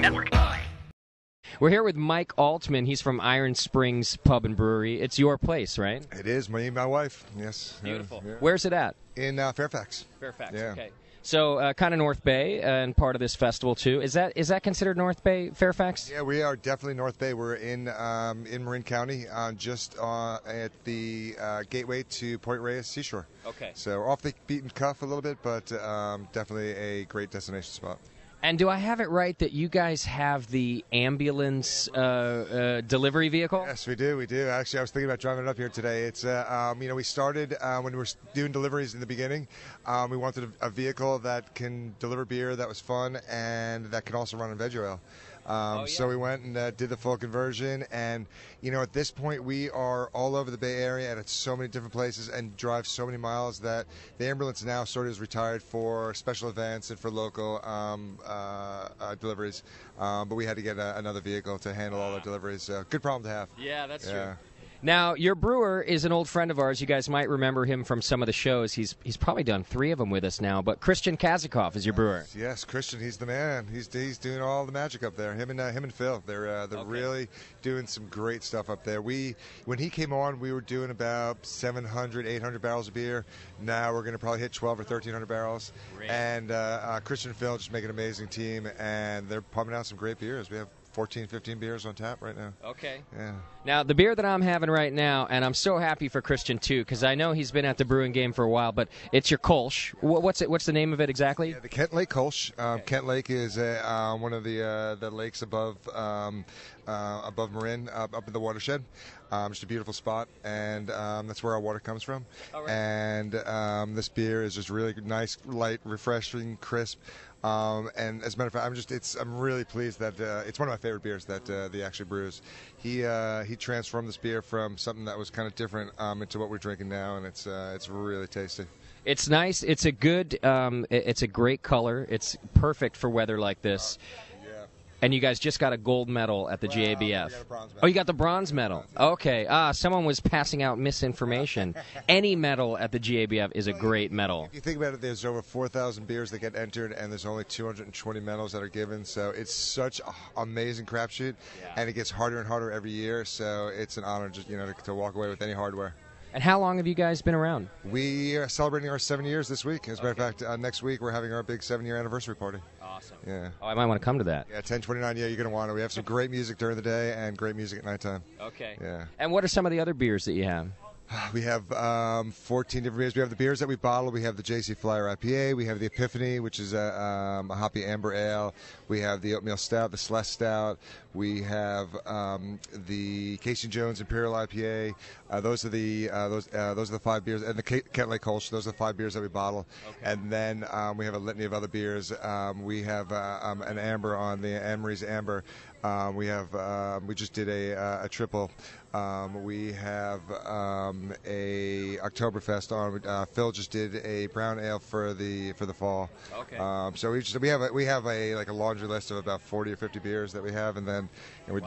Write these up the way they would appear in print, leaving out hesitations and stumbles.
Network. We're here with Mike Altman. He's from Iron Springs Pub and Brewery. It's your place, right? It is. Me and my wife. Yes. Beautiful. Yeah. Where's it at? In Fairfax. Fairfax. Yeah. Okay. So kind of North Bay and part of this festival too. Is that considered North Bay, Fairfax? Yeah, we are definitely North Bay. We're in Marin County, just at the gateway to Point Reyes Seashore. Okay. So off the beaten cuff a little bit, but definitely a great destination spot. And do I have it right that you guys have the ambulance delivery vehicle? Yes, we do. We do. Actually, I was thinking about driving it up here today. It's we started when we were doing deliveries in the beginning. We wanted a vehicle that can deliver beer that was fun and that can also run on veg oil. So we went and did the full conversion, and at this point we are all over the Bay Area and at so many different places and drive so many miles that the ambulance now sort of is retired for special events and for local deliveries. But we had to get another vehicle to handle all our deliveries. Good problem to have. Yeah, that's true. Now, your brewer is an old friend of ours. You guys might remember him from some of the shows. He's probably done 3 of them with us now. But Christian Kazakov is your brewer. Yes, Christian, he's the man. He's doing all the magic up there. Him and Phil, they're really doing some great stuff up there. When he came on, we were doing about 700, 800 barrels of beer. Now we're going to probably hit 12 or 1,300 barrels. Great. And Christian and Phil just make an amazing team, and they're pumping out some great beers. We have 14, 15 beers on tap right now. Okay. Yeah. Now, the beer that I'm having right now, and I'm so happy for Christian, too, because I know he's been at the brewing game for a while, but it's your Kolsch. What's the name of it exactly? Yeah, the Kent Lake Kolsch. Kent Lake is one of the lakes above Marin, up in the watershed. Just a beautiful spot, and that's where our water comes from. Right. And this beer is just really nice, light, refreshing, crisp. And as a matter of fact, I'm really pleased that it's one of my favorite beers that he actually brews. He transformed this beer from something that was kind of different into what we're drinking now, and it's really tasty. It's nice. It's a good. It's a great color. It's perfect for weather like this. And you guys just got a gold medal at the GABF. We got a bronze medal. Oh, you got the bronze medal. Okay. Someone was passing out misinformation. Any medal at the GABF is a great medal. If you think about it, there's over 4,000 beers that get entered, and there's only 220 medals that are given. So it's such an amazing crapshoot, and it gets harder and harder every year. So it's an honor just to walk away with any hardware. And how long have you guys been around? We are celebrating our 7 years this week. As a matter of fact, next week we're having our big 7-year anniversary party. Awesome. Yeah. Oh, I might want to come to that. Yeah, 10/29. Yeah, you're going to want to. We have some great music during the day and great music at nighttime. Okay. Yeah. And what are some of the other beers that you have? We have 14 different beers. We have the beers that we bottle. We have the JC Flyer IPA. We have the Epiphany, which is a hoppy amber ale. We have the Oatmeal Stout, the Celeste Stout. We have the Casey Jones Imperial IPA. Those are the 5 beers, and the Kent Lake Kolsch. Those are the 5 beers that we bottle. Okay. And then we have a litany of other beers. We have an amber on the Anne-Marie's Amber. We just did a triple. We have a Oktoberfest on. Phil just did a brown ale for the fall. Okay. So we have a laundry list of about 40 or 50 beers that we have, and then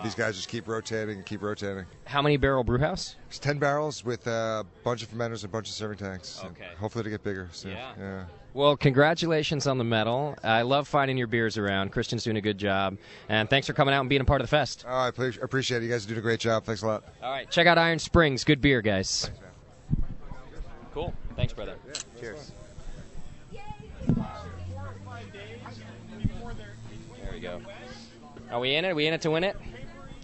these guys just keep rotating and keep rotating. How many barrel brew house? It's 10 barrels with a bunch of fermenters and a bunch of serving tanks. Okay. Hopefully to get bigger. So, yeah. Well, congratulations on the medal. I love finding your beers around. Christian's doing a good job. And thanks for coming out and being a part of the fest. Oh, I appreciate it. You guys are doing a great job. Thanks a lot. All right. Check out Iron Springs. Good beer, guys. Thanks, man. Cool. Thanks, brother. Yeah, cheers. There we go. Are we in it? Are we in it to win it?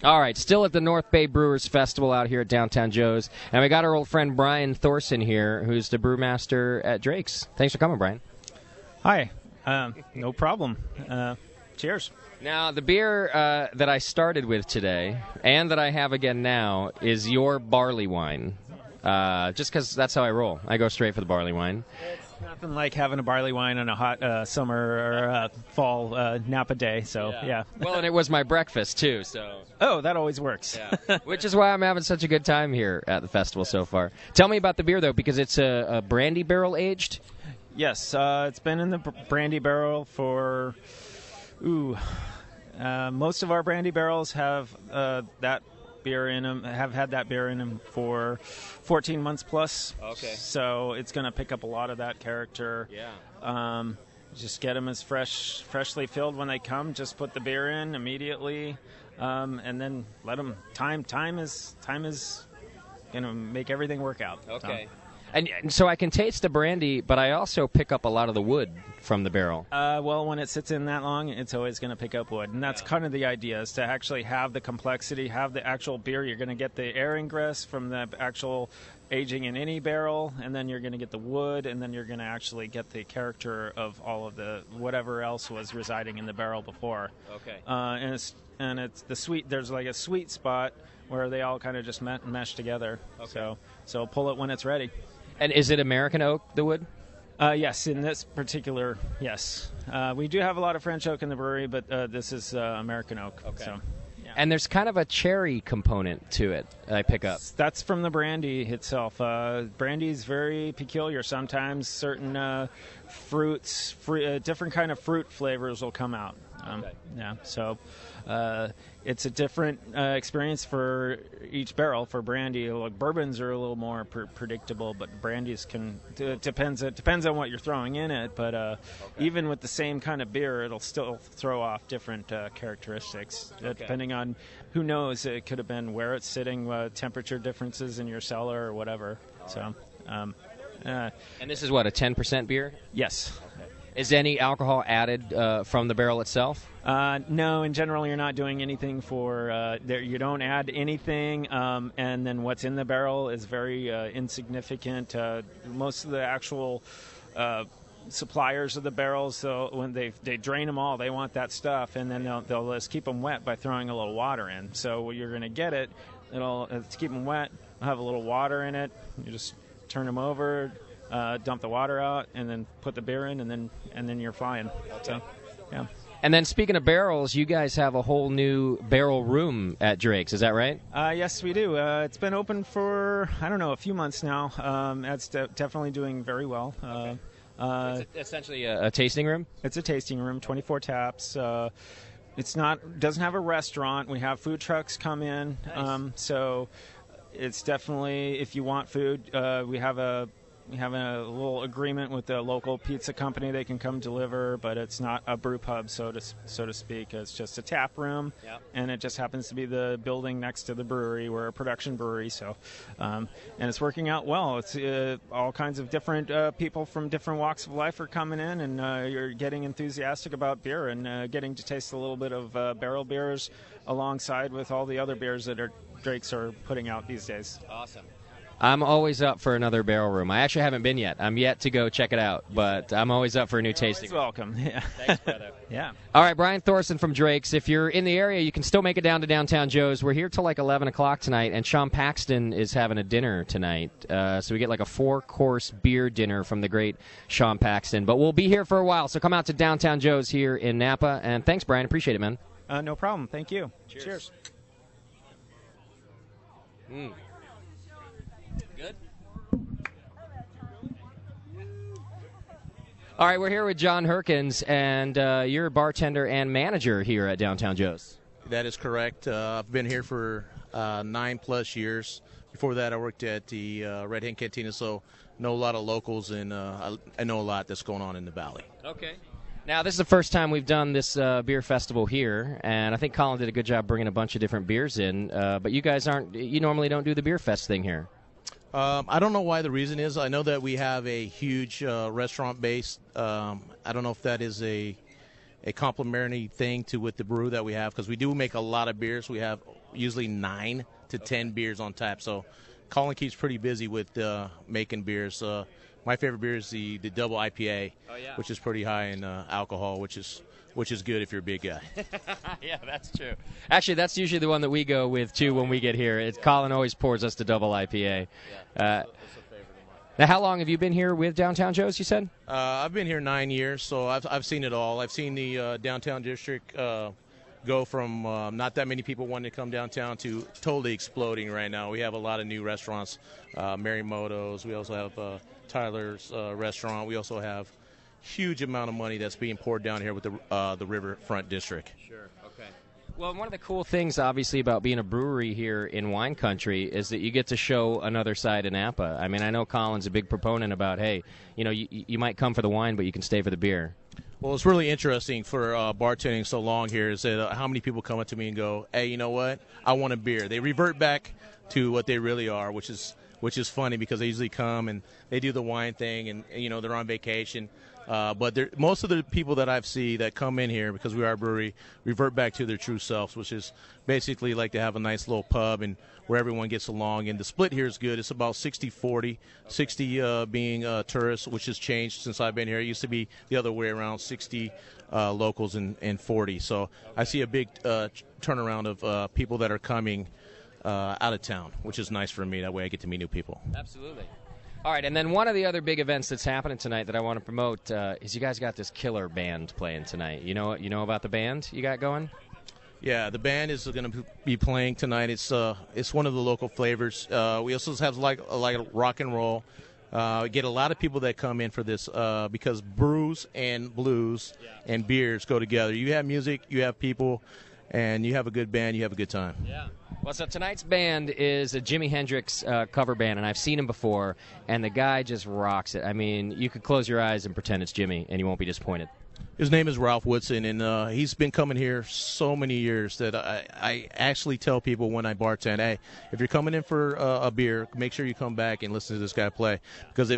All right, still at the North Bay Brewers Festival out here at Downtown Joe's. And we got our old friend Brian Thorson here, who's the brewmaster at Drake's. Thanks for coming, Brian. Hi. No problem. Cheers. Now, the beer that I started with today, and that I have again now, is your barley wine. Just because that's how I roll. I go straight for the barley wine. It's nothing like having a barley wine on a hot summer or fall Napa day, so yeah. Well, and it was my breakfast, too, so. Oh, that always works. Yeah. Which is why I'm having such a good time here at the festival so far. Tell me about the beer, though, because it's a brandy barrel aged. Yes, it's been in the brandy barrel for, most of our brandy barrels have that beer in them, have had that beer in them for 14 months plus. Okay. So it's going to pick up a lot of that character. Yeah. Just get them as freshly filled when they come. Just put the beer in immediately, and then let them. Time is going to make everything work out. Okay. And so I can taste the brandy, but I also pick up a lot of the wood from the barrel. Well, when it sits in that long, it's always going to pick up wood. And that's kind of the idea, is to actually have the complexity, have the actual beer. You're going to get the air ingress from the actual aging in any barrel, and then you're going to get the wood, and then you're going to actually get the character of all of the whatever else was residing in the barrel before. Okay. And it's the sweet. There's like a sweet spot where they all kind of just mesh together. Okay. So pull it when it's ready. And is it American oak, the wood? Yes, in this particular, yes. We do have a lot of French oak in the brewery, but this is American oak. Okay. So, yeah. And there's kind of a cherry component to it I pick up. That's from the brandy itself. Brandy is very peculiar. Sometimes certain fruits, different kind of fruit flavors will come out. Okay. Yeah, so it's a different experience for each barrel. For brandy, like bourbons are a little more predictable, but brandies depends on what you're throwing in it. But even with the same kind of beer, it'll still throw off different characteristics depending on, who knows, it could have been where it's sitting, temperature differences in your cellar or whatever. So. And this is what, a 10% beer? Yes. Is any alcohol added from the barrel itself? No, in general, you're not doing anything for there. You don't add anything, and then what's in the barrel is very insignificant. Most of the actual suppliers of the barrels, so when they drain them all, they want that stuff, and then they'll just keep them wet by throwing a little water in. So you're going to get it. To keep them wet, it'll have a little water in it. You just turn them over. Dump the water out, and then put the beer in, and then you're flying. So, yeah. And then speaking of barrels, you guys have a whole new barrel room at Drake's. Is that right? Yes, we do. It's been open for, I don't know, a few months now. It's definitely doing very well. It's essentially a tasting room? It's a tasting room, 24 taps. Doesn't have a restaurant. We have food trucks come in. Nice. So it's definitely, if you want food, we have a little agreement with the local pizza company. They can come deliver, but it's not a brew pub, so to speak. It's just a tap room, and it just happens to be the building next to the brewery. We're a production brewery, so and it's working out well. It's all kinds of different people from different walks of life are coming in, and you're getting enthusiastic about beer and getting to taste a little bit of barrel beers alongside with all the other beers that Drake's are putting out these days. Awesome. I'm always up for another barrel room. I actually haven't been yet. I'm yet to go check it out, but I'm always up for a new tasting. Welcome. Yeah. Thanks, brother. Yeah. All right, Brian Thorson from Drake's. If you're in the area, you can still make it down to Downtown Joe's. We're here till like 11 o'clock tonight, and Sean Paxton is having a dinner tonight. So we get like a 4-course beer dinner from the great Sean Paxton. But we'll be here for a while, so come out to Downtown Joe's here in Napa. And thanks, Brian. Appreciate it, man. No problem. Thank you. Cheers. Good. All right, we're here with John Herkins, and you're a bartender and manager here at Downtown Joe's. That is correct. I've been here for 9+ years. Before that, I worked at the Red Hen Cantina, so know a lot of locals, and I know a lot that's going on in the Valley. Okay. Now, this is the first time we've done this beer festival here, and I think Colin did a good job bringing a bunch of different beers in, but you guys you normally don't do the beer fest thing here. I don't know why the reason is. I know that we have a huge restaurant base. I don't know if that is a complementary thing to with the brew that we have, because we do make a lot of beers. We have usually 9 to 10 beers on tap, so Colin keeps pretty busy with making beers. My favorite beer is the double IPA, which is pretty high in alcohol, which is good if you're a big guy. Yeah, that's true. Actually, that's usually the one that we go with, too, when we get here. Colin always pours us the double IPA. That's a favorite of mine. Now, how long have you been here with Downtown Joe's, you said? I've been here 9 years, so I've seen it all. I've seen the downtown district go from not that many people wanting to come downtown to totally exploding right now. We have a lot of new restaurants, Marimoto's. We also have Tyler's restaurant. We also have huge amount of money that's being poured down here with the riverfront district. Sure. Okay. Well, one of the cool things, obviously, about being a brewery here in wine country is that you get to show another side of Napa. I mean, I know Colin's a big proponent about, hey, you might come for the wine, but you can stay for the beer. Well, it's really interesting for bartending so long here is that how many people come up to me and go, hey, you know what? I want a beer. They revert back to what they really are, which is funny because they usually come and they do the wine thing and you know, they're on vacation. But most of the people that I've seen that come in here, because we are a brewery, revert back to their true selves, which is basically like to have a nice little pub and where everyone gets along. And the split here is good. It's about 60-40, 60 being tourists, which has changed since I've been here. It used to be the other way around, 60 locals and 40. So I see a big turnaround of people that are coming out of town, which is nice for me. That way I get to meet new people. Absolutely. All right, and then one of the other big events that's happening tonight that I want to promote is you guys got this killer band playing tonight. You know about the band you got going? Yeah, the band is going to be playing tonight. It's one of the local flavors. We also have like rock and roll. We get a lot of people that come in for this because brews and blues and beers go together. You have music, you have people, and you have a good band, you have a good time. Yeah. Well, so tonight's band is a Jimi Hendrix cover band, and I've seen him before, and the guy just rocks it. I mean, you could close your eyes and pretend it's Jimmy, and you won't be disappointed. His name is Ralph Woodson, and he's been coming here so many years that I actually tell people when I bartend, hey, if you're coming in for a beer, make sure you come back and listen to this guy play. Because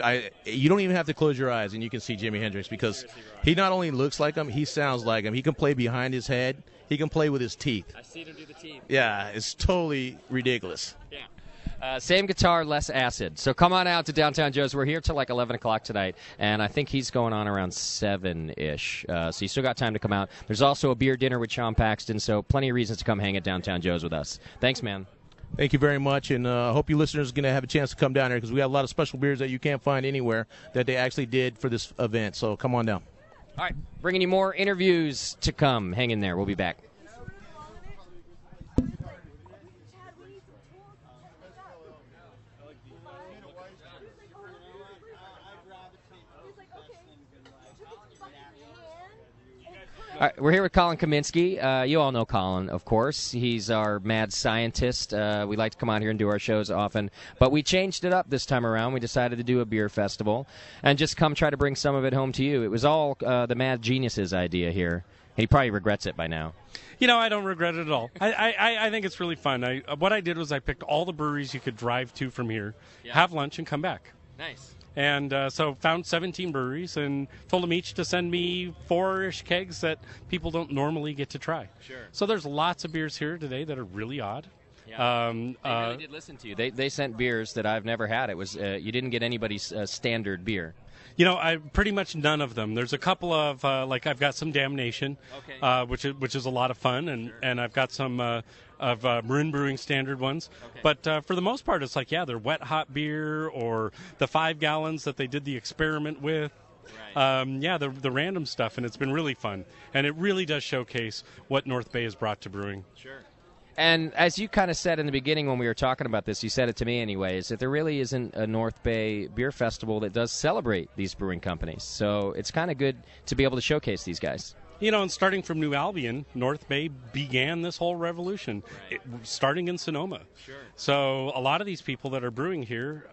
you don't even have to close your eyes, and you can see Jimi Hendrix, because he not only looks like him, he sounds like him. He can play behind his head. He can play with his teeth. I see him do the teeth. Yeah, it's totally ridiculous. Yeah. Same guitar, less acid. So come on out to Downtown Joe's. We're here till like 11 o'clock tonight, and I think he's going on around 7-ish. So you still got time to come out. There's also a beer dinner with Sean Paxton, so plenty of reasons to come hang at Downtown Joe's with us. Thanks, man. Thank you very much, and I hope you listeners are going to have a chance to come down here because we have a lot of special beers that you can't find anywhere that they actually did for this event. So come on down. All right, bringing you more interviews to come. Hang in there. We'll be back. All right, we're here with Colin Kaminski. You all know Colin, of course. He's our mad scientist. We like to come out here and do our shows often. But we changed it up this time around. We decided to do a beer festival and just come try to bring some of it home to you. It was all the mad genius's idea here. He probably regrets it by now. You know, I don't regret it at all. I think it's really fun. What I did was I picked all the breweries you could drive to from here, have lunch, and come back. Nice. And so found 17 breweries and told them each to send me 4-ish kegs that people don't normally get to try. Sure. So there's lots of beers here today that are really odd. Yeah. They really did listen to you. They sent beers that I've never had. It was you didn't get anybody's standard beer. You know, I pretty much none of them. There's a couple of like I've got some Damnation, which is a lot of fun, and I've got some of Marin Brewing standard ones. Okay. But for the most part, it's like they're wet hot beer or the 5 gallons that they did the experiment with. Right. The random stuff, and it's been really fun, and it really does showcase what North Bay has brought to brewing. Sure. And as you kind of said in the beginning when we were talking about this, you said it to me anyway, is that there really isn't a North Bay beer festival that does celebrate these brewing companies. So it's kind of good to be able to showcase these guys. You know, and starting from New Albion, North Bay began this whole revolution, starting in Sonoma. Sure. So a lot of these people that are brewing here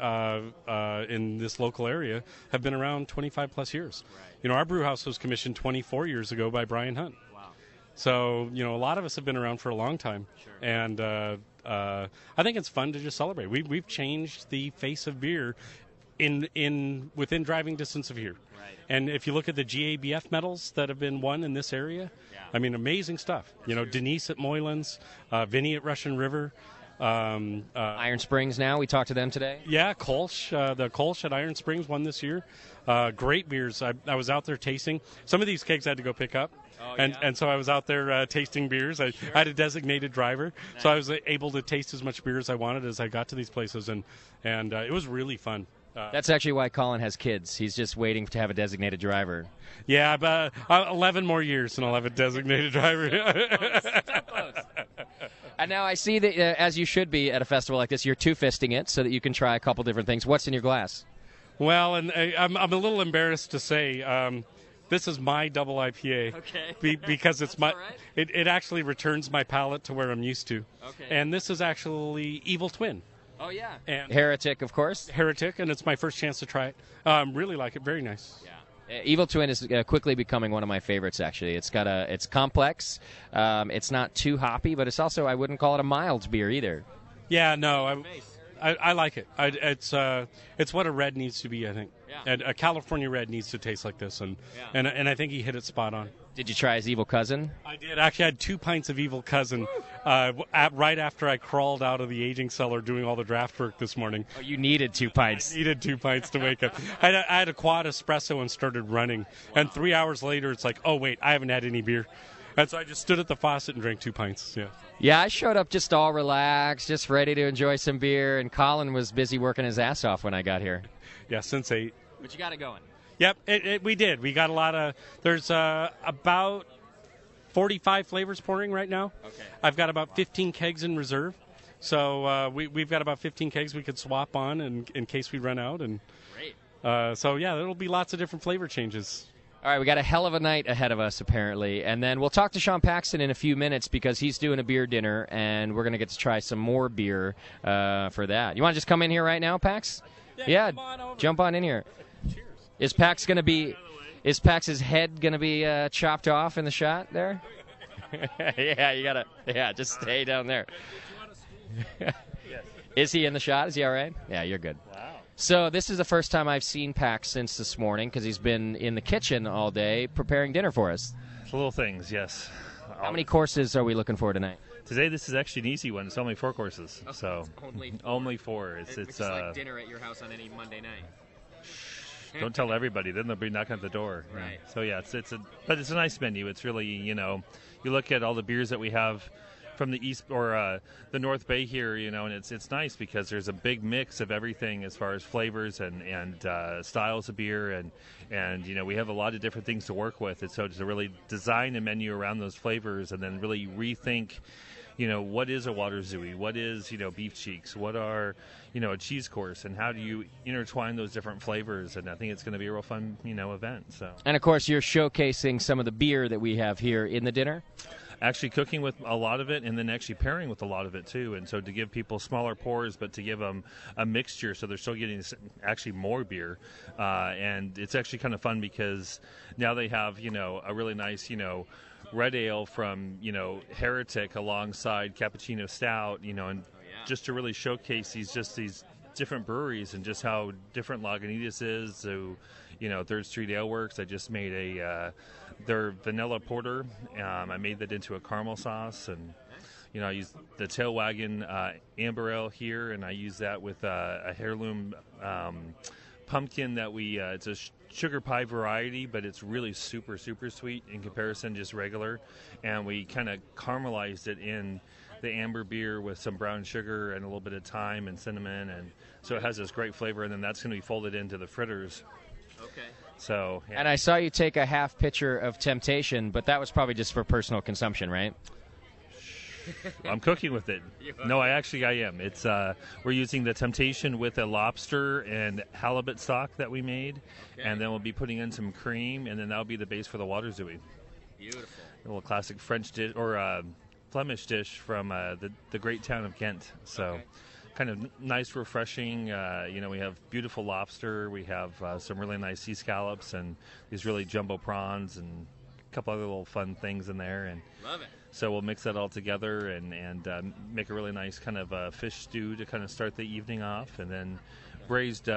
in this local area have been around 25-plus years. Right. You know, our brew house was commissioned 24 years ago by Brian Hunt. So, you know, a lot of us have been around for a long time. Sure. And I think it's fun to just celebrate. We've changed the face of beer within driving distance of here. Right. And if you look at the GABF medals that have been won in this area, I mean, amazing stuff. You know, Denise at Moylan's, Vinny at Russian River. Iron Springs now, we talked to them today. Yeah, Kolsch. The Kolsch at Iron Springs won this year. Great beers. I was out there tasting. Some of these kegs I had to go pick up. Oh, and so I was out there tasting beers. I had a designated driver, so I was able to taste as much beer as I wanted as I got to these places, and it was really fun. That's actually why Colin has kids. He's just waiting to have a designated driver. Yeah, but 11 more years and I'll have a designated driver. So close. And now I see that, as you should be at a festival like this, you're two-fisting it so that you can try a couple different things. What's in your glass? Well, and I'm a little embarrassed to say this is my double IPA. Okay. Because it's my. Right. It actually returns my palate to where I'm used to. Okay. And this is actually Evil Twin. Oh, yeah. And Heretic, of course. Heretic, and it's my first chance to try it. Really like it. Very nice. Yeah. Evil Twin is quickly becoming one of my favorites. Actually, it's complex. It's not too hoppy, but it's also, I wouldn't call it a mild beer either. Yeah, no, I like it. It's what a red needs to be, I think. Yeah. And a California red needs to taste like this, and I think he hit it spot on. Did you try his Evil Cousin? I did. Actually, I had 2 pints of Evil Cousin right after I crawled out of the aging cellar doing all the draft work this morning. Oh, you needed 2 pints. I needed 2 pints to wake up. I had a quad espresso and started running. Wow. And 3 hours later, it's like, oh, wait, I haven't had any beer. And so I just stood at the faucet and drank 2 pints. Yeah. Yeah, I showed up just all relaxed, just ready to enjoy some beer, and Colin was busy working his ass off when I got here. Yeah, since 8. But you got it going. Yep, we did. We got a lot of. There's about 45 flavors pouring right now. Okay. I've got about 15 kegs in reserve, so we've got about 15 kegs we could swap on in case we run out. And great. So yeah, there'll be lots of different flavor changes. All right, we got a hell of a night ahead of us, apparently. And then we'll talk to Sean Paxton in a few minutes because he's doing a beer dinner, and we're going to get to try some more beer for that. You want to just come in here right now, Pax? Yeah, jump on in here. Cheers. Is Pax's head going to be chopped off in the shot there? Yeah, you got to. Yeah, just stay down there. Is he in the shot? Is he all right? Yeah, you're good. Wow. So this is the first time I've seen Pax since this morning because he's been in the kitchen all day preparing dinner for us. Little things, yes. How many courses are we looking for tonight? Today, this is actually an easy one. It's only 4 courses. Okay. So only 4. It's like dinner at your house on any Monday night. Don't tell everybody. Then they'll be knocking at the door. Right. So yeah, but it's a nice menu. It's really, you look at all the beers that we have from the east or the North Bay here, and it's nice because there's a big mix of everything as far as flavors and styles of beer, and we have a lot of different things to work with, and so to really design a menu around those flavors and then really rethink, what is a water zooey, what is beef cheeks, what are a cheese course, and how do you intertwine those different flavors, and I think it's going to be a real fun event. So, and of course you're showcasing some of the beer that we have here in the dinner. Actually cooking with a lot of it and then actually pairing with a lot of it too, and so to give people smaller pours but to give them a mixture so they're still getting actually more beer, and it's actually kind of fun because now they have a really nice red ale from Heretic alongside Cappuccino Stout, and just to really showcase these different breweries and just how different Lagunitas is. So Third Street Ale Works, I just made their vanilla porter. I made that into a caramel sauce, and I use the Tail Wagon amber ale here, and I use that with a heirloom pumpkin that it's a sugar pie variety, but it's really super, super sweet in comparison to just regular, and we kind of caramelized it in the amber beer with some brown sugar and a little bit of thyme and cinnamon, and so it has this great flavor, and then that's going to be folded into the fritters. Okay. So, yeah. And I saw you take a half pitcher of Temptation, but that was probably just for personal consumption, right? I'm cooking with it. No, I am. It's we're using the Temptation with a lobster and halibut stock that we made, and then we'll be putting in some cream, and then that'll be the base for the water zooey. Beautiful. A little classic French dish or Flemish dish from the great town of Ghent. So. Okay. Kind of nice, refreshing. We have beautiful lobster. We have some really nice sea scallops and these really jumbo prawns and a couple other little fun things in there. And love it. So we'll mix that all together and make a really nice kind of fish stew to kind of start the evening off. And then braised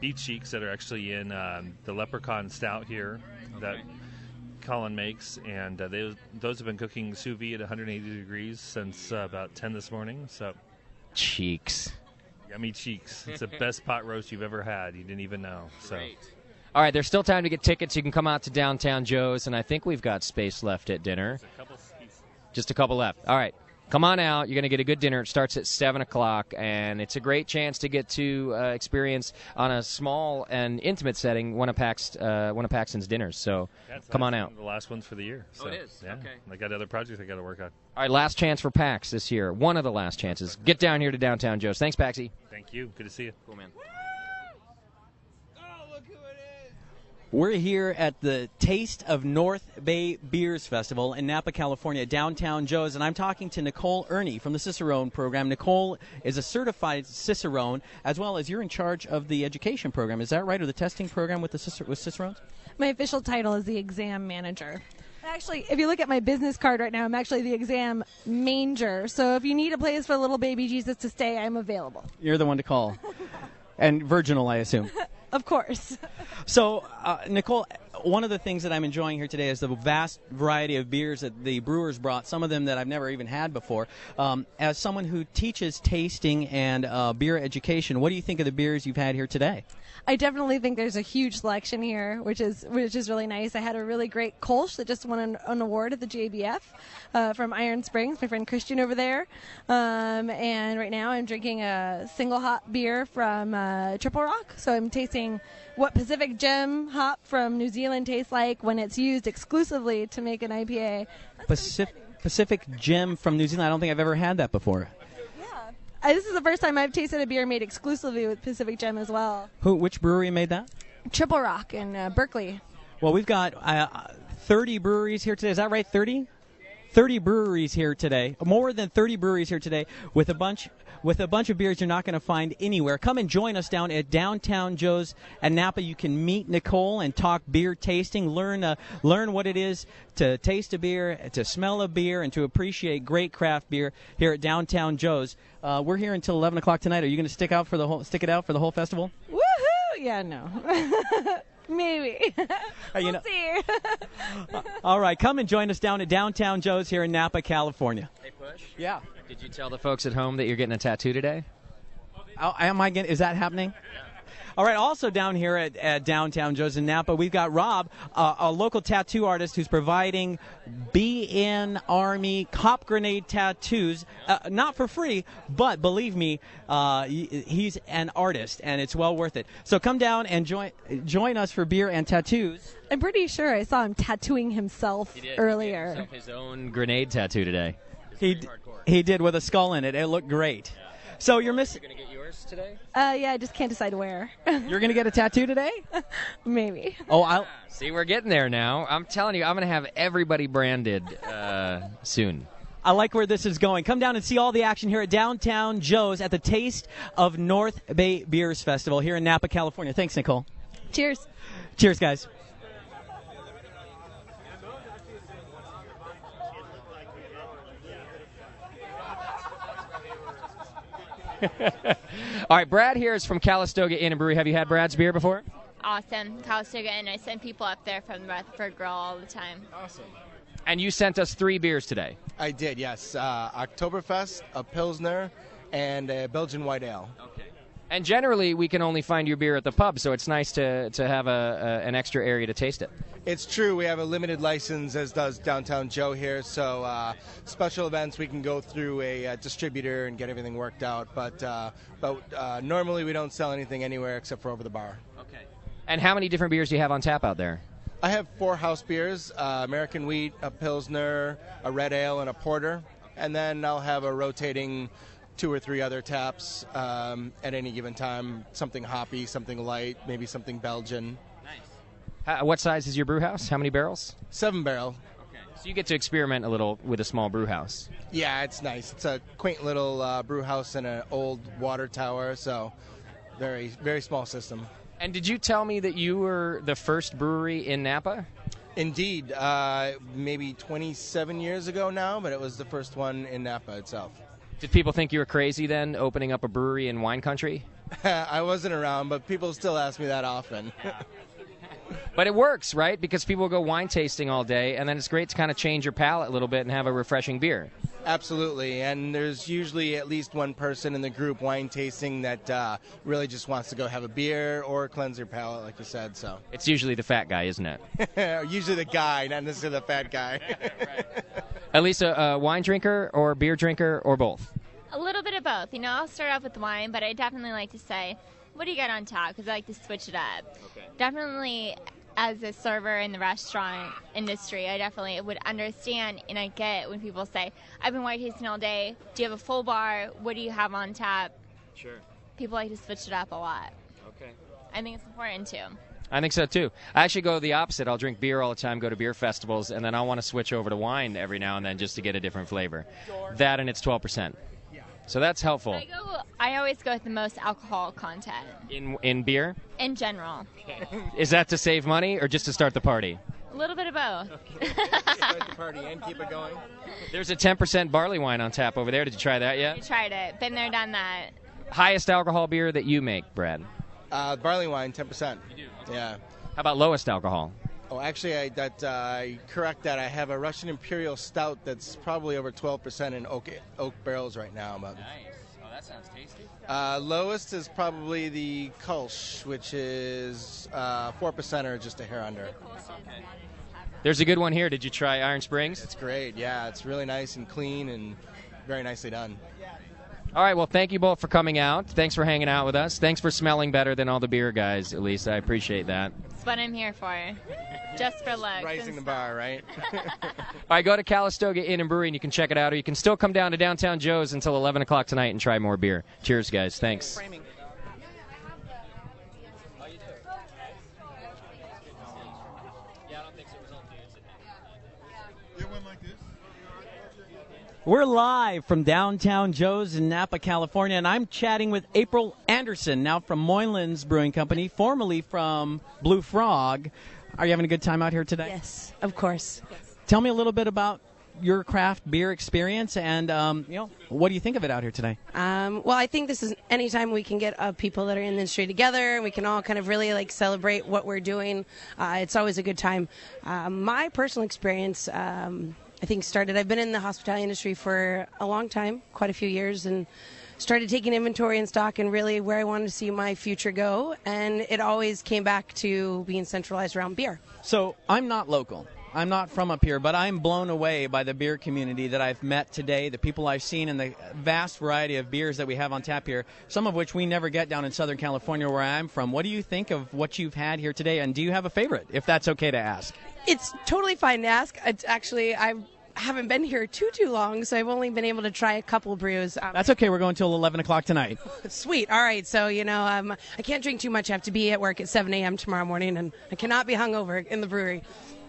beef cheeks that are actually in the Leprechaun Stout here that Colin makes. And those have been cooking sous vide at 180 degrees since about 10 this morning. So. Cheeks. Yummy cheeks. It's the best pot roast you've ever had. You didn't even know. So. Great. All right, there's still time to get tickets. You can come out to Downtown Joe's, and I think we've got space left at dinner. Just a couple left. All right. Come on out. You're going to get a good dinner. It starts at 7 o'clock, and it's a great chance to get to experience on a small and intimate setting one of Paxton's dinners. So come on out. The last one's for the year. So, it is? Yeah. Okay. I got other projects I got to work on. All right, last chance for Pax this year. One of the last chances. Get down here to Downtown Joe's. Thanks, Paxy. Thank you. Good to see you. Cool, man. Oh, look who it is. We're here at the Taste of North Bay Beers Festival in Napa, California, downtown Joe's, and I'm talking to Nicole Ernie from the Cicerone program. Nicole is a certified Cicerone, as well as you're in charge of the education program. Is that right, or the testing program with with Cicerones? My official title is the exam manager. Actually, if you look at my business card right now, I'm actually the exam manger. So if you need a place for little baby Jesus to stay, I'm available. You're the one to call. And virginal, I assume. Of course. So, Nicole, one of the things that I'm enjoying here today is the vast variety of beers that the brewers brought, some of them that I've never even had before. As someone who teaches tasting and beer education, what do you think of the beers you've had here today? I definitely think there's a huge selection here, which is really nice. I had a really great Kolsch that just won an award at the JBF from Iron Springs, my friend Christian over there. And right now I'm drinking a single hop beer from Triple Rock. So I'm tasting what Pacific Gem hop from New Zealand tastes like when it's used exclusively to make an IPA. Pacific Gem from New Zealand. I don't think I've ever had that before. This is the first time I've tasted a beer made exclusively with Pacific Gem as well. Which brewery made that? Triple Rock in Berkeley. Well, we've got 30 breweries here today. Is that right, 30? 30 breweries here today. More than 30 breweries here today with a bunch of beers you're not going to find anywhere. Come and join us down at Downtown Joe's at Napa. You can meet Nicole and talk beer tasting, learn what it is to taste a beer, to smell a beer, and to appreciate great craft beer here at Downtown Joe's. We're here until 11 o'clock tonight. Are you going to stick it out for the whole festival? Woohoo! Yeah, no. Maybe. We'll see. All right, come and join us down at Downtown Joe's here in Napa, California. Hey, Push. Yeah. Did you tell the folks at home that you're getting a tattoo today? Is that happening? All right, also down here at Downtown Joe's in Napa, we've got Rob, a local tattoo artist who's providing BN Army cop grenade tattoos, not for free, but believe me, he's an artist, and it's well worth it. So come down and join us for beer and tattoos. I'm pretty sure I saw him tattooing himself earlier. He did himself his own grenade tattoo today. He did, with a skull in it. It looked great. Yeah. So you're missing. You're going to get yours today? Yeah, I just can't decide where. You're going to get a tattoo today? Maybe. Oh, see, we're getting there now. I'm telling you, I'm going to have everybody branded soon. I like where this is going. Come down and see all the action here at Downtown Joe's at the Taste of North Bay Beers Festival here in Napa, California. Thanks, Nicole. Cheers. Cheers, guys. All right, Brad here is from Calistoga Inn and Brewery. Have you had Brad's beer before? Awesome. Calistoga Inn. I send people up there from the Rutherford Grill all the time. Awesome. And you sent us 3 beers today. I did, yes. Oktoberfest, a Pilsner, and a Belgian White Ale. Okay. And generally, we can only find your beer at the pub, so it's nice to have an extra area to taste it. It's true. We have a limited license, as does Downtown Joe here. So special events, we can go through a distributor and get everything worked out. But normally we don't sell anything anywhere except for over the bar. Okay. And how many different beers do you have on tap out there? I have 4 house beers, American Wheat, a Pilsner, a Red Ale, and a Porter. And then I'll have a rotating 2 or 3 other taps at any given time. Something hoppy, something light, maybe something Belgian. Nice. What size is your brew house? How many barrels? 7 barrel. Okay. So you get to experiment a little with a small brew house. Yeah, it's nice. It's a quaint little brew house in an old water tower, so very, very small system. And did you tell me that you were the first brewery in Napa? Indeed. Maybe 27 years ago now, but it was the first one in Napa itself. Did people think you were crazy then, opening up a brewery in wine country? I wasn't around, but people still ask me that often. But it works, right? Because people go wine tasting all day, and then it's great to kind of change your palate a little bit and have a refreshing beer. Absolutely, and there's usually at least one person in the group wine tasting that really just wants to go have a beer or cleanse their palate, like you said. So it's usually the fat guy, isn't it? Usually the guy, not necessarily the fat guy. Right. At least a wine drinker or beer drinker or both? A little bit of both. You know, I'll start off with wine, but I definitely like to say, what do you got on top? Because I like to switch it up. Okay. Definitely, as a server in the restaurant industry, I definitely would understand, and I get when people say, I've been wine tasting all day. Do you have a full bar? What do you have on tap? Sure. People like to switch it up a lot. Okay. I think it's important, too. I think so, too. I actually go the opposite. I'll drink beer all the time, go to beer festivals, and then I want to switch over to wine every now and then just to get a different flavor. That and it's 12%. So that's helpful. I always go with the most alcohol content. In beer? In general. Is that to save money or just to start the party? A little bit of both. Start the party and keep it going. There's a 10% barley wine on tap over there. Did you try that yet? I tried it. Been there, done that. Highest alcohol beer that you make, Brad? Barley wine, 10%. You do? Yeah. How about lowest alcohol? Oh, actually, I correct that. I have a Russian Imperial Stout that's probably over 12% in oak barrels right now. Nice. Oh, that sounds tasty. Lowest is probably the Kolsch, which is 4% or just a hair under. Okay. There's a good one here. Did you try Iron Springs? It's great. Yeah, it's really nice and clean and very nicely done. All right, well, thank you both for coming out. Thanks for hanging out with us. Thanks for smelling better than all the beer guys, at least. I appreciate that. That's what I'm here for. Just for looks. Raising the bar, right? All right, go to Calistoga Inn and Brewery, and you can check it out, or you can still come down to Downtown Joe's until 11 o'clock tonight and try more beer. Cheers, guys. Thanks. We're live from Downtown Joe's in Napa, California, and I'm chatting with April Anderson, now from Moylan's Brewing Company, formerly from Blue Frog. Are you having a good time out here today? Yes, of course. Yes. Tell me a little bit about your craft beer experience, and what do you think of it out here today? Well, I think this is anytime we can get people that are in the industry together, and we can all kind of really celebrate what we're doing. It's always a good time. My personal experience, I think I've been in the hospitality industry for a long time, quite a few years, and started taking inventory and stock and really where I wanted to see my future go, and it always came back to being centralized around beer. So I'm not local. I'm not from up here, but I'm blown away by the beer community that I've met today, the people I've seen, and the vast variety of beers that we have on tap here, some of which we never get down in Southern California where I'm from. What do you think of what you've had here today, and do you have a favorite, if that's okay to ask? It's totally fine to ask. It's actually, I haven't been here too long, so I've only been able to try a couple brews. That's okay. We're going till 11 o'clock tonight. Sweet. All right. So, I can't drink too much. I have to be at work at 7 a.m. tomorrow morning, and I cannot be hungover in the brewery.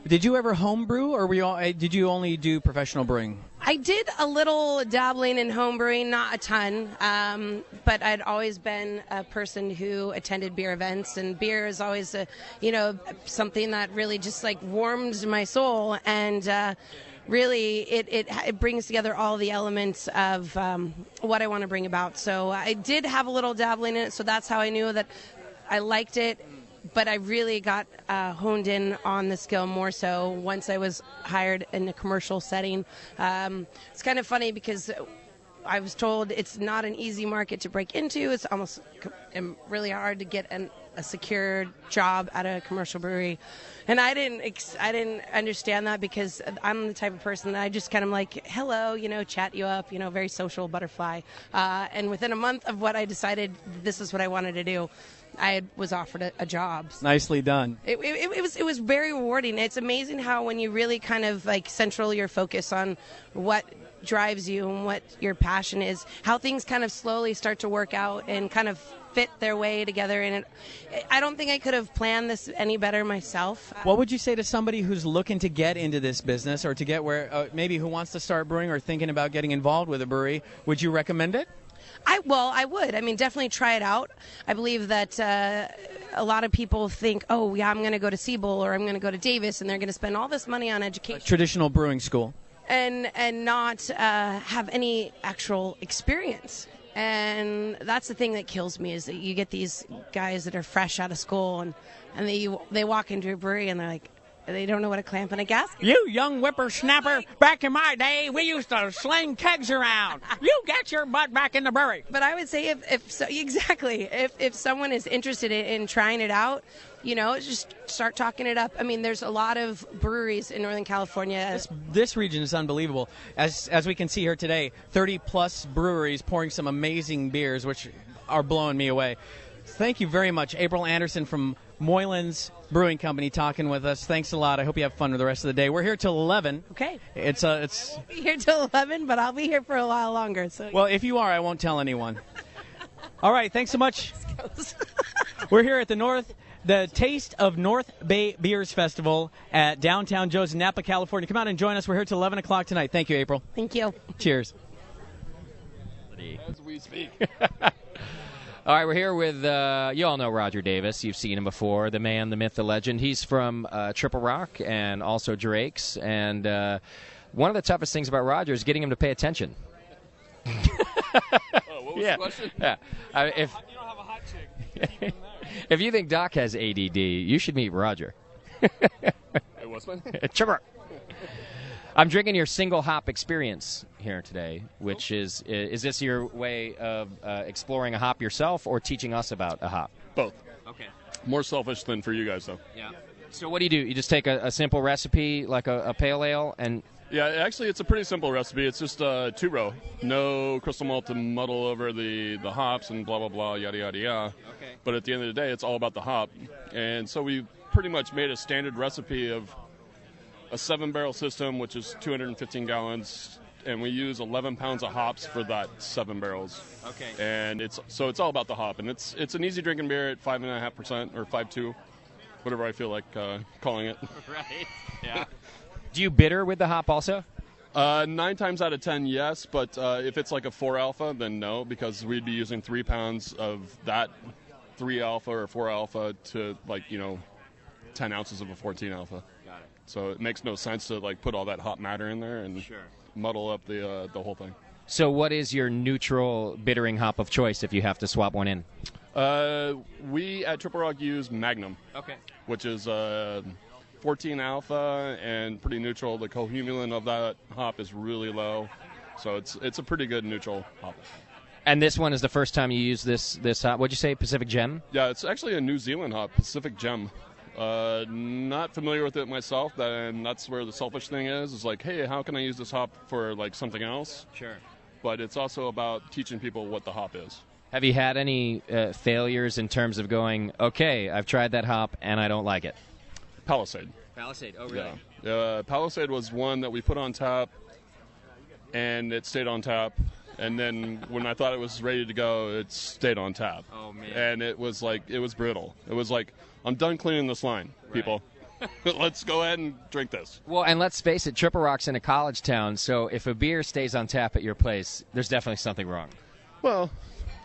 Did you ever homebrew, or did you only do professional brewing? I did a little dabbling in home brewing, not a ton, but I'd always been a person who attended beer events, and beer is always, something that really just warmed my soul, and really it brings together all the elements of what I want to bring about. So I did have a little dabbling in it, so that's how I knew that I liked it. But I really got honed in on the skill more so once I was hired in a commercial setting. It's kind of funny because I was told it's not an easy market to break into. It's almost really hard to get a secure job at a commercial brewery. And I didn't understand that because I'm the type of person that I just kind of hello, chat you up, very social butterfly. And within a month of what I decided this is what I wanted to do, I was offered a job. Nicely done. It was very rewarding. It's amazing how when you really kind of central your focus on what drives you and what your passion is, how things kind of slowly start to work out and kind of fit their way together. And I don't think I could have planned this any better myself. What would you say to somebody who's looking to get into this business or to get where maybe who wants to start brewing or thinking about getting involved with a brewery? Would you recommend it? I would. I mean, definitely try it out. I believe that a lot of people think, oh, yeah, I'm going to go to Siebel or I'm going to go to Davis, and they're going to spend all this money on education. Traditional brewing school. And not have any actual experience. And that's the thing that kills me is that you get these guys that are fresh out of school and they walk into a brewery and they're like, they don't know what a clamp and a gasket. You young whippersnapper, back in my day, we used to sling kegs around. You get your butt back in the brewery. But I would say if someone is interested in trying it out, just start talking it up. I mean, there's a lot of breweries in Northern California. This region is unbelievable. As we can see here today, 30-plus breweries pouring some amazing beers, which are blowing me away. Thank you very much, April Anderson from Moylan's Brewing Company, talking with us. Thanks a lot. I hope you have fun with the rest of the day. We're here till 11. Okay. I'll be here till 11, but I'll be here for a while longer. So. Well, if you are, I won't tell anyone. All right. Thanks so much. We're here at the North the Taste of North Bay Beers Festival at Downtown Joe's in Napa, California. Come out and join us. We're here till 11 o'clock tonight. Thank you, April. Thank you. Cheers. As we speak. All right, we're here with, you all know Rodger Davis. You've seen him before, the man, the myth, the legend. He's from Triple Rock and also Drake's. And one of the toughest things about Rodger is getting him to pay attention. What was the question? Yeah. If you don't have a hot chick. if you think Doc has ADD, you should meet Rodger. Hey, what's my Chipper. I'm drinking your single hop experience here today, which is this your way of exploring a hop yourself or teaching us about a hop? Both. Okay. More selfish than for you guys, though. Yeah. So what do? You just take a simple recipe like a pale ale and... Yeah, actually, it's a pretty simple recipe. It's just 2-row. No crystal malt to muddle over the hops and blah, blah, blah, yada, yada, yada. Okay. But at the end of the day, it's all about the hop. And so we pretty much made a standard recipe of a 7-barrel system, which is 215 gallons, and we use 11 pounds of hops for that 7 barrels. Okay. And it's all about the hop, and it's an easy drinking beer at 5.5% or 5.2, whatever I feel like calling it. Right. Yeah. Do you bitter with the hop also? 9 times out of 10, yes, but if it's like a 4 alpha, then no, because we'd be using 3 pounds of that 3 alpha or 4 alpha to 10 ounces of a 14 alpha. Got it. So it makes no sense to put all that hop matter in there and muddle up the whole thing. So what is your neutral bittering hop of choice if you have to swap one in? We at Triple Rock use Magnum. Okay. Which is 14 alpha and pretty neutral. The cohumulant of that hop is really low, so it's a pretty good neutral hop. And this one is the first time you use this hop. What'd you say, Pacific Gem? Yeah, it's actually a New Zealand hop, Pacific Gem. Not familiar with it myself, and that's where the selfish thing is. It's like, hey, how can I use this hop for something else? Sure. But it's also about teaching people what the hop is. Have you had any failures in terms of going, okay, I've tried that hop and I don't like it? Palisade. Palisade, oh really? Yeah. Palisade was one that we put on tap, and it stayed on tap. And then when I thought it was ready to go, it stayed on tap. Oh, man. And it was brittle. It was like, I'm done cleaning this line, people. Let's go ahead and drink this. Well, and let's face it, Triple Rock's in a college town, so if a beer stays on tap at your place, there's definitely something wrong. Well,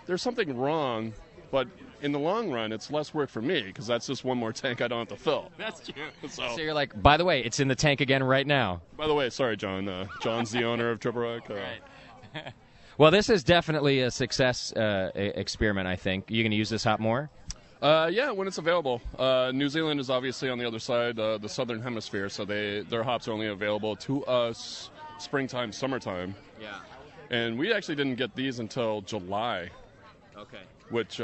there's something wrong, but in the long run, it's less work for me because that's just one more tank I don't have to fill. That's true. So you're like, by the way, it's in the tank again right now. By the way, sorry, John. John's the owner of Triple Rock. Right. Well, this is definitely a success experiment, I think. You going to use this hop more? Yeah, when it's available. New Zealand is obviously on the other side, the southern hemisphere, so their hops are only available to us springtime, summertime. Yeah. And we actually didn't get these until July. Okay. Which,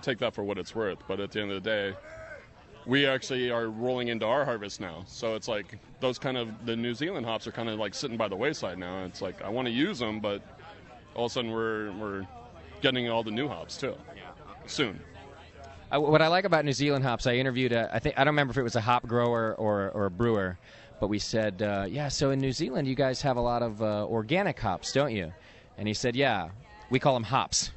take that for what it's worth. But at the end of the day, we actually are rolling into our harvest now. So it's like those the New Zealand hops are kind of like sitting by the wayside now. It's like I want to use them, but all of a sudden we're getting all the new hops too. Yeah. Soon. What I like about New Zealand hops, I interviewed I don't remember if it was a hop grower or a brewer, but we said, yeah, so in New Zealand you guys have a lot of organic hops, don't you? And he said, yeah, we call them hops.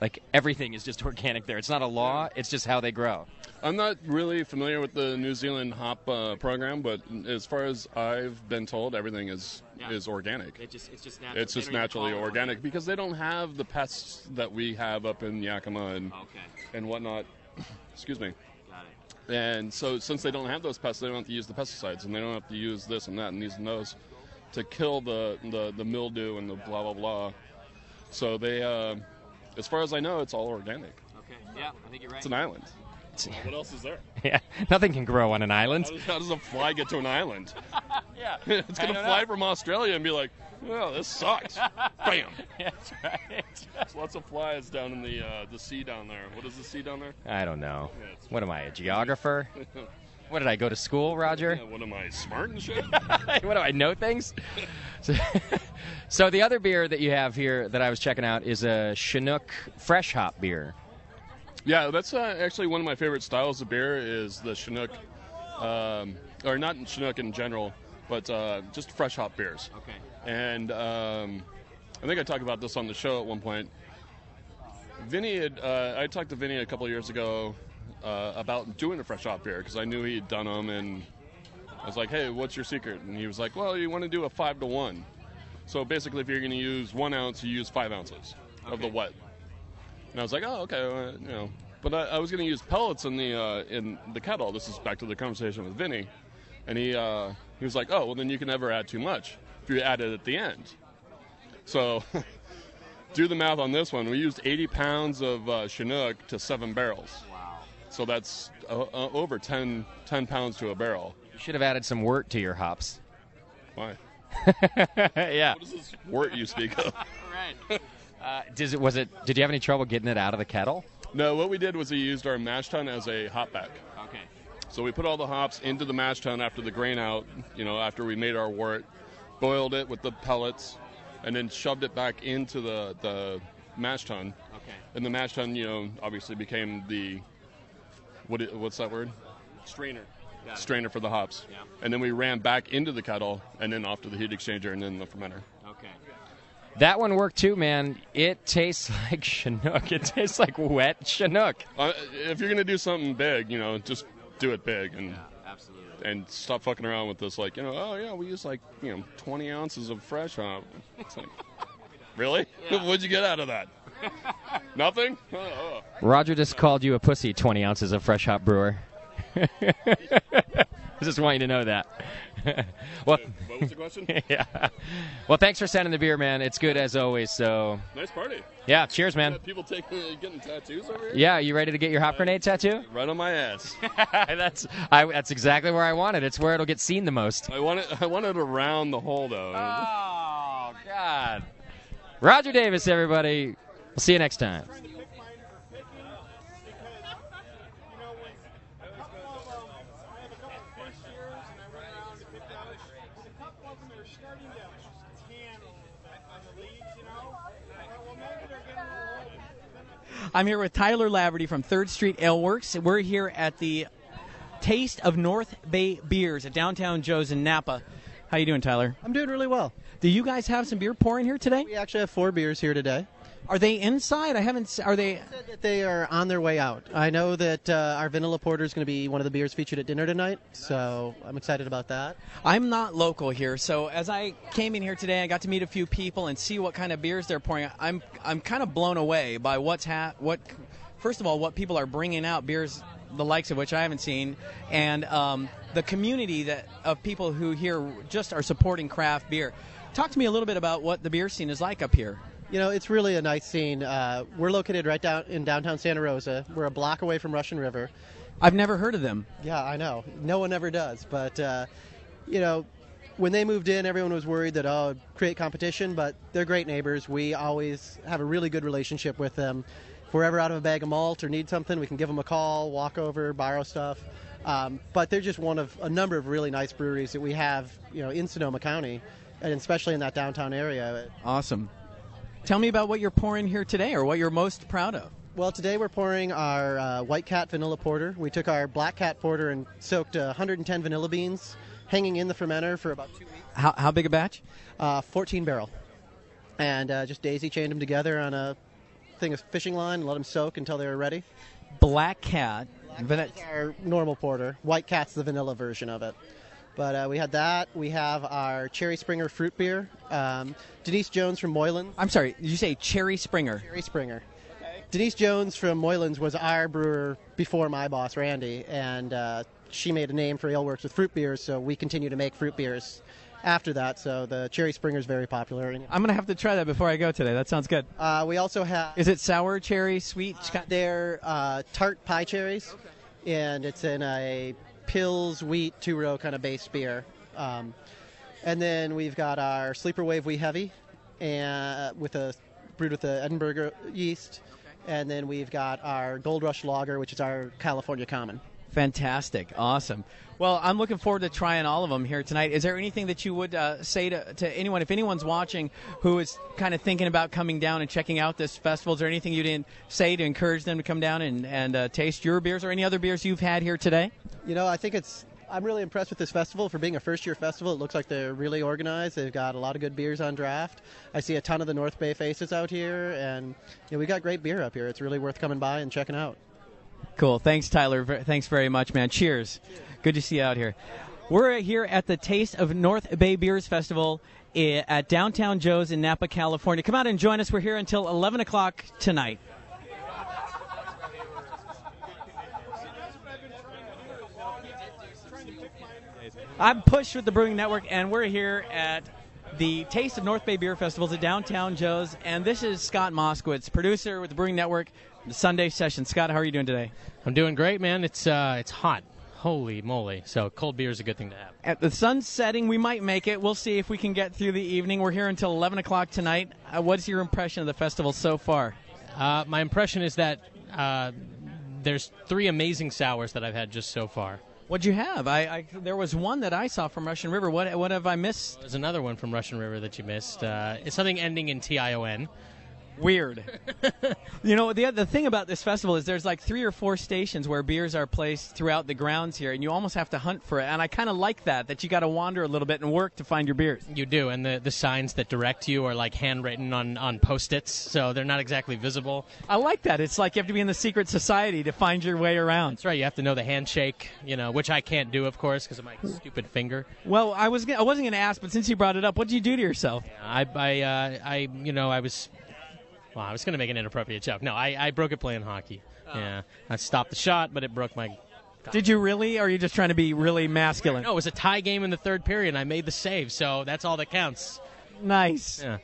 Like everything is just organic there. It's not a law, it's just how they grow. I'm not really familiar with the New Zealand hop program, but as far as I've been told, everything is organic. It's just natural. It's just naturally organic because they don't have the pests that we have up in Yakima and whatnot. Excuse me. Got it. And so since they don't have those pests, they don't have to use the pesticides, and they don't have to use this and that and these and those to kill the mildew and the blah, blah, blah. So they, as far as I know, it's all organic. Okay. Yeah, I think you're right. It's an island. What else is there? Yeah, nothing can grow on an island. How does a fly get to an island? Yeah. It's going to fly from Australia and be like, well, this sucks. Bam. That's right. There's lots of flies down in the sea down there. What is the sea down there? I don't know. What am I, a geographer? What, did I go to school, Rodger? Yeah, what am I, smart and shit? What do I know things? So the other beer that you have here that I was checking out is a Chinook fresh hop beer. Yeah, that's actually one of my favorite styles of beer is the Chinook, or not Chinook in general, but just fresh hop beers. Okay. And I think I talked about this on the show at one point. Vinny I talked to Vinny a couple of years ago about doing a fresh hop beer because I knew he'd done them, and I was like, hey, what's your secret? And he was like, well, you want to do a 5-to-1. So basically, if you're going to use 1 ounce, you use 5 ounces of the wet. And I was like, oh, okay, you know. But I was going to use pellets in the kettle. This is back to the conversation with Vinny, and he was like, oh, well, then you can never add too much if you add it at the end. So do the math on this one. We used 80 pounds of Chinook to 7 barrels. Wow. So that's over 10 pounds to a barrel. You should have added some wort to your hops. Why? Yeah. What is this wort you speak of? Right. Did you have any trouble getting it out of the kettle? No, what we did was we used our mash tun as a hop back. Okay. So we put all the hops into the mash tun after the grain out, after we made our wort, boiled it with the pellets, and then shoved it back into the mash tun. Okay. And the mash tun, obviously became the, what's that word? Strainer. Strainer for the hops. Yeah. And then we ran back into the kettle and then off to the heat exchanger and then the fermenter. Okay. That one worked too, man. It tastes like Chinook. It tastes like wet Chinook. If you're going to do something big, just do it big and absolutely. And stop fucking around with this oh yeah, we use 20 ounces of fresh hop. It's like, really? Yeah. What'd you get out of that? Nothing? Oh. Rodger just called you a pussy, 20 ounces of fresh hop brewer. I just want you to know that. What was the question? Yeah. Well, thanks for sending the beer, man. It's good as always. So nice party. Yeah, cheers, man. People getting tattoos over here? Yeah, you ready to get your hop grenade tattoo? Right on my ass. That's exactly where I want it. It's where it'll get seen the most. I want it around the hole, though. Oh, God. Rodger Davis, everybody. We'll see you next time. I'm here with Tyler Laverty from 3rd Street Ale Works. We're here at the Taste of North Bay Beers at Downtown Joe's in Napa. How you doing, Tyler? I'm doing really well. Do you guys have some beer pouring here today? We actually have 4 beers here today. Are they inside? Are they? They said that they are on their way out. I know that our vanilla porter is going to be one of the beers featured at dinner tonight, so I'm excited about that. I'm not local here, so as I came in here today, I got to meet a few people and see what kind of beers they're pouring. I'm kind of blown away by first of all, what people are bringing out, beers the likes of which I haven't seen, and the community of people who here just are supporting craft beer. Talk to me a little bit about what the beer scene is like up here. It's really a nice scene. We're located right down in downtown Santa Rosa. We're a block away from Russian River. I've never heard of them. Yeah, I know. No one ever does. But, when they moved in, everyone was worried that, it'd create competition, but they're great neighbors. We always have a really good relationship with them. If we're ever out of a bag of malt or need something, we can give them a call, walk over, borrow stuff. But they're just one of a number of really nice breweries that we have, in Sonoma County, and especially in that downtown area. Awesome. Tell me about what you're pouring here today, or what you're most proud of. Well, today we're pouring our White Cat Vanilla Porter. We took our Black Cat Porter and soaked 110 vanilla beans, hanging in the fermenter for about 2 weeks. How big a batch? 14 barrel. And just daisy-chained them together on a thing of fishing line and let them soak until they were ready. Black Cat. That's our normal porter. White Cat's the vanilla version of it. But we had that. We have our Cherry Springer fruit beer. Denise Jones from Moylan's. I'm sorry, did you say Cherry Springer? Cherry Springer. Okay. Denise Jones from Moylan's was our brewer before my boss, Randy, and she made a name for Ale Works with fruit beers, so we continue to make fruit beers after that. So the Cherry Springer is very popular. I'm going to have to try that before I go today. That sounds good. We also have... Is it sour cherry, sweet? They're tart pie cherries, and it's in a Pils wheat 2-row kind of base beer. And then we've got our Sleeper Wave Wee Heavy, and brewed with the Edinburgh yeast. And then we've got our Gold Rush Lager, which is our California Common. Fantastic. Awesome. Well, I'm looking forward to trying all of them here tonight. Is there anything that you would say to anyone, if anyone's watching who is kind of thinking about coming down and checking out this festival, is there anything you didn't say to encourage them to come down and taste your beers or any other beers you've had here today? I think it's I'm really impressed with this festival. For being a first-year festival, it looks like they're really organized. They've got a lot of good beers on draft. I see a ton of the North Bay faces out here, and we got great beer up here. It's really worth coming by and checking out. Cool. Thanks, Tyler. Thanks very much, man. Cheers. Good to see you out here. We're here at the Taste of North Bay Beers Festival at Downtown Joe's in Napa, California. Come out and join us. We're here until 11 o'clock tonight. I'm Push with the Brewing Network, and we're here at the Taste of North Bay Beer Festivals at Downtown Joe's, and this is Scott Moskawhitszsz, producer with the Brewing Network, the Sunday session. Scott, how are you doing today? I'm doing great, man. It's hot. Holy moly. So cold beer is a good thing to have. At the sun's setting, we might make it. We'll see if we can get through the evening. We're here until 11 o'clock tonight. What's your impression of the festival so far? My impression is that there's 3 amazing sours that I've had just so far. What'd you have? There was one that I saw from Russian River. What have I missed? There's another one from Russian River that you missed. It's something ending in TION. Weird. The thing about this festival is there's like 3 or 4 stations where beers are placed throughout the grounds here, and you almost have to hunt for it. And I kind of like that you got to wander a little bit and work to find your beers. You do, and the signs that direct you are like handwritten on Post-its, so they're not exactly visible. I like that. It's like you have to be in the secret society to find your way around. That's right. You have to know the handshake, which I can't do, of course, because of my stupid finger. Well, I wasn't going to ask, but since you brought it up, what did you do to yourself? I was going to make an inappropriate joke. No, I broke it playing hockey. Yeah, I stopped the shot, but it broke my... Did you really, or are you just trying to be really masculine? No, it was a tie game in the third period, and I made the save, so that's all that counts. Nice. Yeah.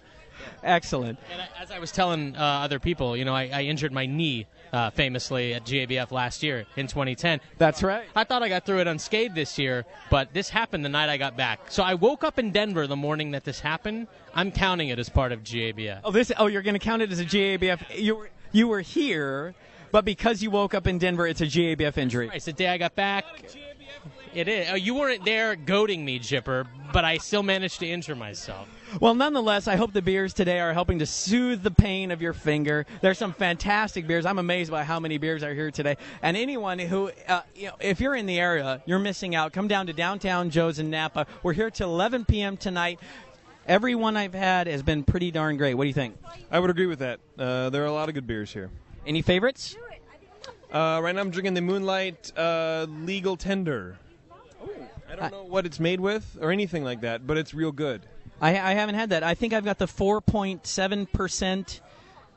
Excellent. And as I was telling other people, I injured my knee famously at GABF last year in 2010. That's right. I thought I got through it unscathed this year, but this happened the night I got back. So I woke up in Denver the morning that this happened. I'm counting it as part of GABF. You're going to count it as a GABF. You were here, but because you woke up in Denver, it's a GABF injury. Right, it's the day I got back. It is. Oh, you weren't there goading me, Jipper, but I still managed to injure myself. Well, nonetheless, I hope the beers today are helping to soothe the pain of your finger. There's some fantastic beers. I'm amazed by how many beers are here today. And anyone who, if you're in the area, you're missing out. Come down to Downtown Joe's in Napa. We're here till 11 p.m. tonight. Every one I've had has been pretty darn great. What do you think? I would agree with that. There are a lot of good beers here. Any favorites? Right now I'm drinking the Moonlight Legal Tender. I don't know what it's made with or anything like that, but it's real good. I haven't had that. I think I've got the 4.7%.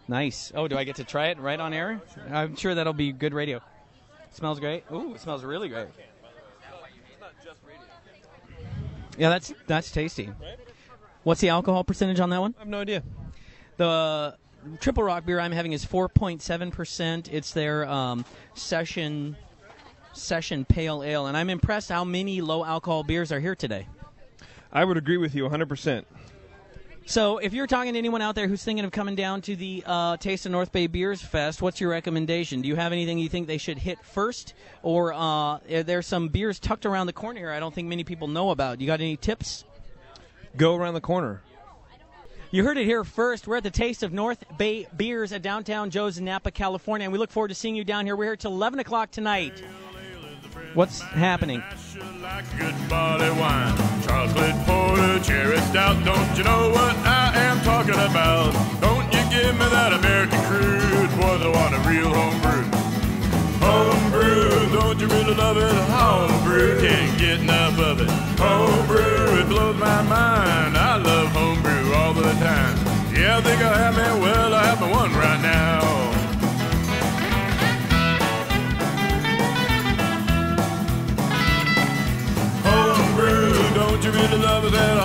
Nice. Oh, do I get to try it right on air? I'm sure that'll be good radio. Smells great. Ooh, it smells really great. Yeah, that's tasty. What's the alcohol percentage on that one? I have no idea. The Triple Rock beer I'm having is 4.7%. It's their session pale ale, and I'm impressed how many low alcohol beers are here today. I would agree with you 100%. So if you're talking to anyone out there who's thinking of coming down to the Taste of North Bay Beers Fest, what's your recommendation? Do you have anything you think they should hit first? Or there's some beers tucked around the corner here I don't think many people know about. You got any tips? Go around the corner. You heard it here first. We're at the Taste of North Bay Beers at Downtown Joe's in Napa, California, and we look forward to seeing you down here. We're here till 11 o'clock tonight. What's happening? Good barley wine, chocolate porter, cherry stout. Don't you know what I am talking about? Don't you give me that American crude, boys, I want a real homebrew. Homebrew, don't you really love it? Homebrew, can't get enough of it. Homebrew, it blows my mind. I love homebrew all the time. Yeah, I think I have me, well, I have me one right now. Homebrew, don't you really love it? That